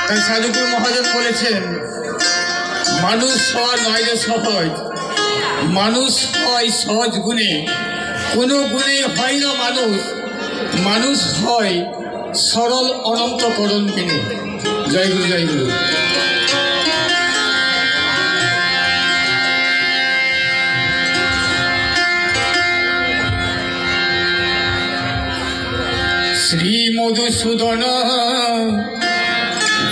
তাই সাধুগুরু মহাজন বলেছেন, মানুষ হওয়া নয় রে সহজ, মানুষ হয় সহজ গুণে, কোনো গুণে হয় না মানুষ, মানুষ হয় সরল অনন্তকরণ কিনে। জয় গুরু, জয় গুরু। শ্রী মধুসূদন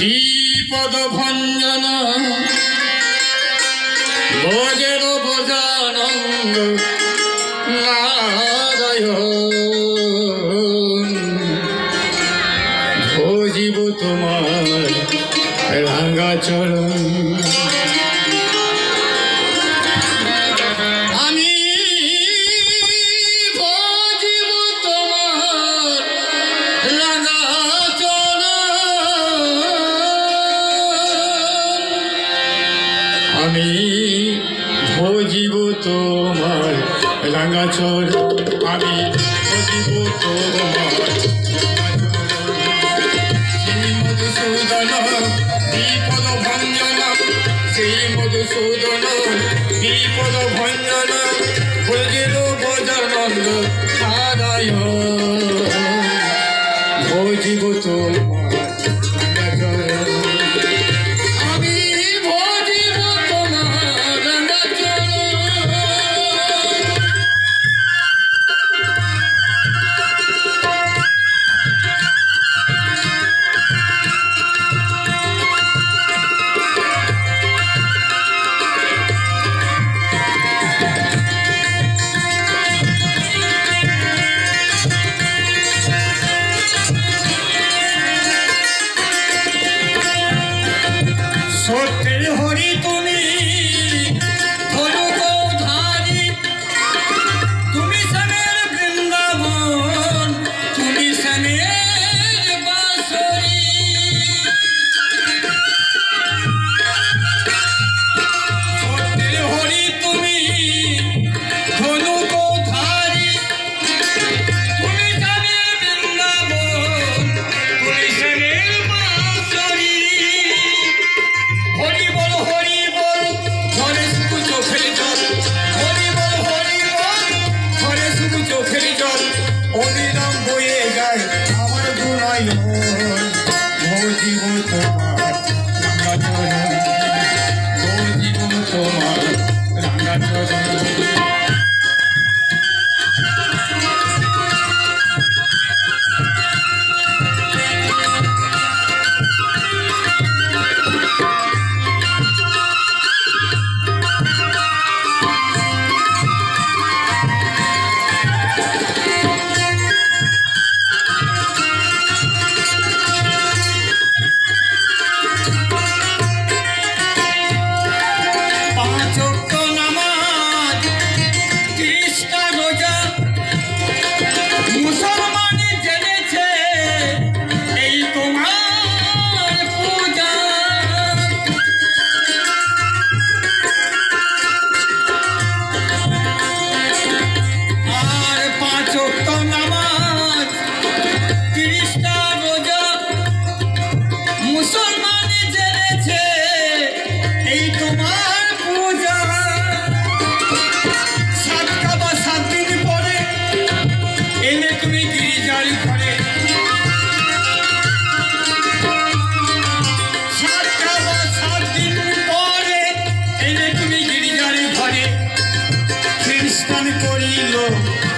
দ্বিপদ ভঞ্জন বজের বজানন্দ নারায়ণ, ভজিব তোমার রাঙ্গা চরণ। আমি ভজিব তোমার রাঙ্গা চরণ, আমি ভজিব তোমার শ্রী মধুসূদন দ্বিপদ ভঞ্জন, শ্রী মধুসূদন দ্বিপদ ভঞ্জন ভজের বজানন্দ নারায়ণ, ভজিব তোমার রাঙ্গা চরণ। সত্যের হরি তুমি ধনুকধারী, তুমি শ্যামের বৃন্দাবন, তুমি শ্যামের বাঁশরী। সত্যের হরি তুমি ধনুকধারী, তুমি শ্যামের বৃন্দাবন, তুমি শ্যামের বাঁশরী। হরি বল ঘরে শুধু চোখের জল, হরি বল ঘরে শুধু চোখের জল, অবিরাম বয়ে যায় আমার দুনয়ন, ভজিব তোমার রাঙ্গা চরণ, ভজিব তোমার রাঙ্গা চরণ।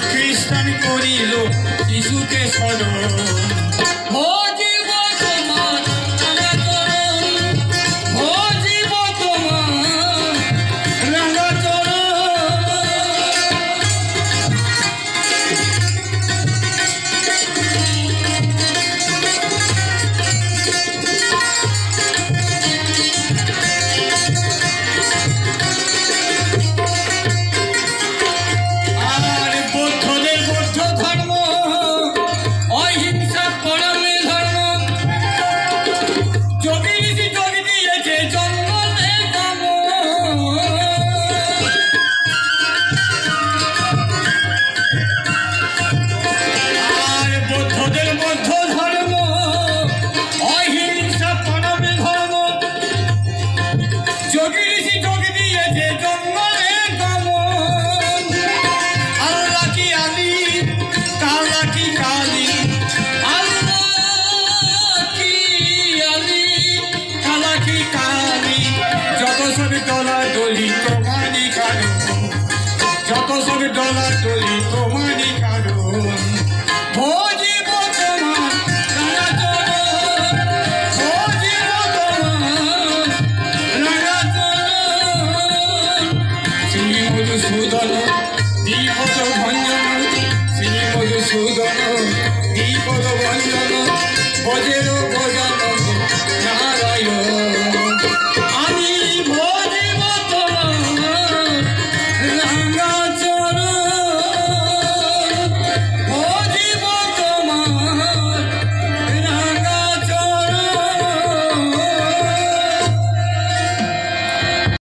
খ্রিস্টান করিল যিশুকে স্মরণ।